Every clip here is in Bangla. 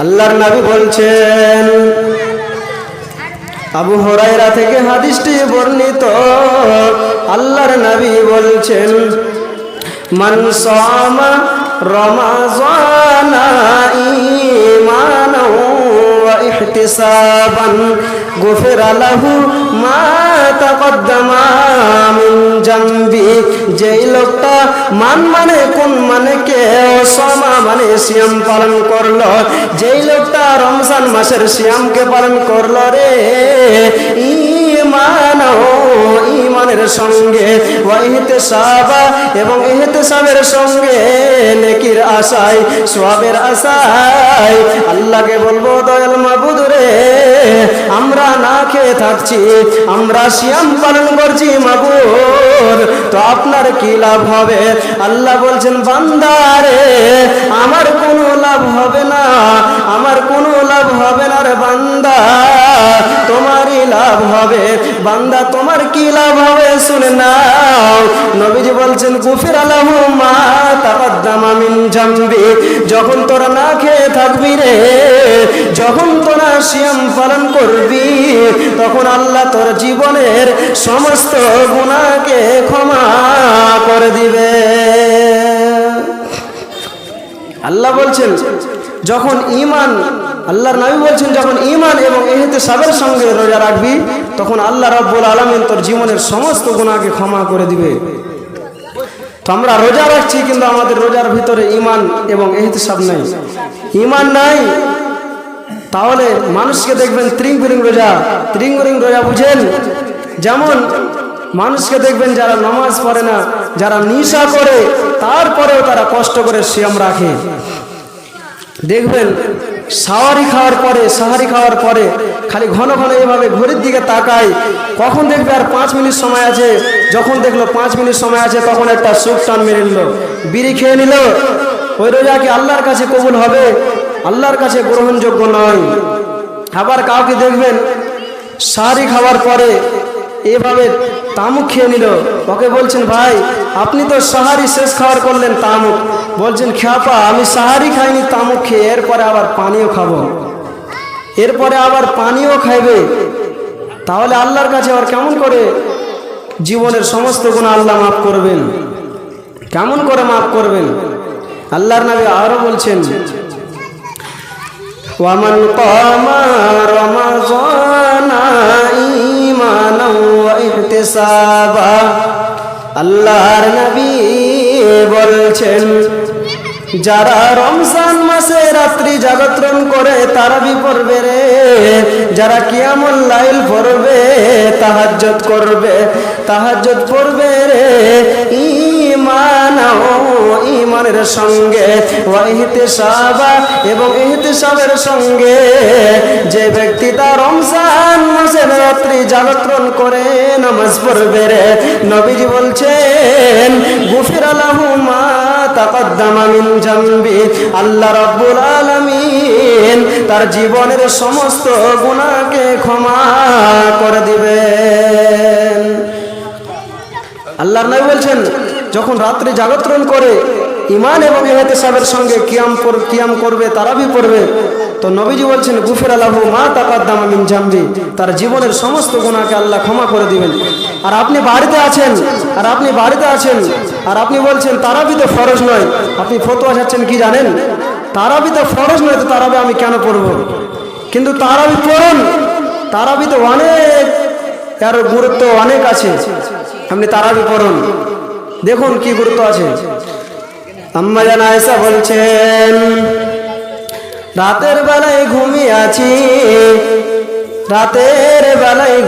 আল্লাহর নবী বলছেন, আবু হুরায়রা থেকে হাদিসটি বর্ণিত, আল্লাহর নবী বলছেন, মান সামা রমাযানা ঈমানাও ওয়া ইহতিসাবান গুফিরা লাহু মা তাকদ্দামা মিন জামবি। যেই লোকটা মানে কোন মানে কে, সামা মানে সিয়াম পালন করলো, যেই লোকটা রমজান মাসের সিয়ামকে পালন করলো রে, ঈমানের সঙ্গে ওয়া ইহতিসাবা এবং ইহতিসাবের সঙ্গে নেকির আশায়, সওয়াবের আশায়, আল্লাহকে বলবো, দয়াল মাবুদ রে, আমরা না খেয়ে থাকছি, আমরা সিয়াম পালন করছি মাবুদ, তো আপনার কি লাভ হবে? আল্লাহ বলছেন, বান্দা রে, আমার কোনো লাভ হবে না, আমার কোনো লাভ হবে না রে বান্দা, তোমারই লাভ হবে। বান্দা তোমার কি লাভ হবে শুনে নাও। নবীজি বলছেন, গুফিরা লাহু মা তাকদ্দামা মিন জামবি। যখন তোরা না খেয়ে থাকবি রে, যখন তোরা সিয়াম পালন করবি, তখন আল্লাহ তোর জীবনের সমস্ত গুনাহকে ক্ষমা করে দিবে। আল্লাহ বলছেন, যখন ঈমান, আল্লাহর নবী বলছেন, যখন ঈমান এবং ইহতিসাবের সঙ্গে রোজা রাখবি, তখন আল্লাহ রাব্বুল আলামিন তোর জীবনের সমস্ত গুনাহকে ক্ষমা করে দিবে। তো আমরা রোজা রাখছি, কিন্তু আমাদের রোজার ভিতরে ঈমান এবং ইহতিসাব নাই, ঈমান নাই, তাহলে মানুষকে দেখবেন ত্রিং রোজা, ত্রিং রোজা বুঝেন? যেমন মানুষকে দেখবেন যারা নামাজ পড়ে না, যারা নিশা করে, তারপরেও তারা কষ্ট করে সিয়াম রাখে। দেখবেন সাহারি খাওয়ার পরে খালি ঘন ঘন এইভাবে ঘড়ির দিকে তাকায়, কখন দেখবে আর 5 মিনিট সময় আছে, যখন দেখলো 5 মিনিট সময় আছে, তখন একটা সুখ টান মেরে নিল, বিড়ি খেয়ে নিল। ওই রোজা কি আল্লাহর কাছে কবুল হবে? আল্লাহর কাছে গ্রহণযোগ্য নয়। আবার কাউকে দেখবেন সাহারি খাওয়ার পরে এভাবে তামুক খেয়ে নিল, ওকে বলছেন, ভাই আপনি তো সাহারি শেষ খাওয়ার করলেন, তামুক। বলছেন, খ্যাপা, আমি সাহারি খাইনি, তামুক খেয়ে এরপরে আবার পানিও খাবো, এরপরে আবার পানিও খাইবে, তাহলে আল্লাহর কাছে আর কেমন করে জীবনের সমস্ত গুনাহ আল্লাহ মাফ করবেন? কেমন করে মাফ করবেন? আল্লাহর নবী আরো বলছেন, ওয়ামান কামা রমাযানা ঈমানাও ওয়া ইহতিসাবা। আল্লাহর নবী বলছেন, যারা রমজান মাসে রাত্রি জাগরণ করে তারাবি পড়বে রে, যারা কিয়ামুল লাইল পড়বে, তাহাজ্জুদ পড়বে রে, ঈমানের সঙ্গে ওয়া ইহতিসাবা এবং ইহতিসাবের সঙ্গে, যে ব্যক্তি তার রমজান মাসে রাত্রি জাগরণ করে নামাজ পড়বে রে, নবীজি বলছেন, গুফিরা লাহু মা তাকদ্দামা মিন জামবি। আল্লাহ রাব্বুল আলামিন তার জীবনের সমস্ত গুনাহকে ক্ষমা করে দিবেন। আল্লাহর নবী বলছেন, যখন রাত্রি জাগরণ করে ঈমান এবং ইহতিসাবের সঙ্গে কিয়াম করবে, তারাবি পড়বে, তো নবীজি বলছেন, গুফিরা লাহু মা তাকদ্দামা মিন জামবি, তার জীবনের সমস্ত গুনাহকে আল্লাহ ক্ষমা করে দিবেন। আর আপনি বাড়িতে আছেন, আর আপনি বলছেন তারাবি তো ফরজ নয়, আপনি ফতোয়া চাচ্ছেন কি জানেন? তারাবি তো ফরজ নয়, তো তারাবি আমি কেন পড়ব? কিন্তু তারাবি পড়ুন, তারাবি তো অনেক, এর গুরুত্ব অনেক আছে, আপনি তারাবি পড়ুন, দেখুন কি গুরুত্ব আছে। আম্মা জান আয়েশা বলছেন, রাতের বেলায়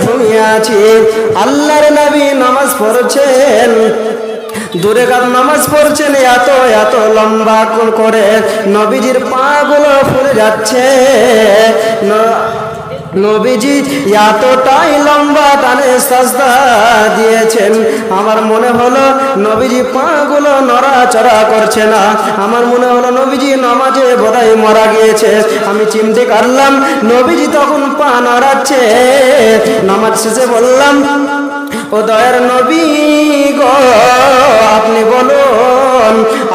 ঘুমিয়ে আছি, আল্লাহর নবী নামাজ পড়ছেন, দূরে কাত নামাজ পড়ছেন, এত লম্বা করে নবীজির পা গুলো ফুলে যাচ্ছে, নবীজি এতটাই লম্বা টানে সাজদা দিয়েছেন, আমার মনে হলো নবীজি পা গুলো নড়াচড়া করছে না, আমার মনে হলো নবীজি নামাজে বোধহয় মারা গিয়েছে। আমি চিনতে পারলাম নবীজি তখন পা নড়াচ্ছে। নামাজ শেষে বললাম, ও দয়ার নবী গো, আপনি বলুন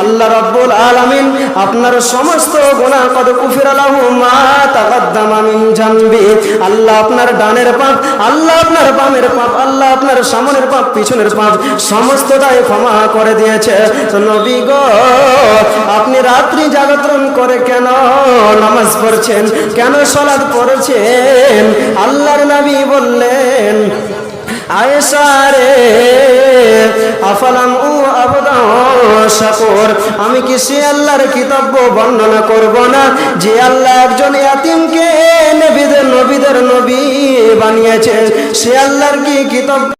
আল্লাহ রাব্বুল আলামিন আপনার সমস্ত গুনাহ কদ কুফিরা লাহু মা তাকদ্দামা মিন জানবি। আল্লাহ আপনার ডানের পাপ, আল্লাহ আপনার বামের পাপ, আল্লাহ আপনার সামনের পাপ, পিছনের পাপ সমস্তটাই ক্ষমা করে দিয়েছে। তো নবী গো, আপনি রাত্রি জাগরণ করে কেন নামাজ পড়ছেন, কেন সালাত পড়ছেন? আল্লাহর নবী বললেন, আয়েশা রে, আফালাম উ আবদা শাকুর, আমি কি সে আল্লাহর কিতাব বর্ণনা করব না যে আল্লাহ একজন ইয়াতীমকে নবীদের নবী বানিয়েছেন? সে আল্লাহর কি কিতাব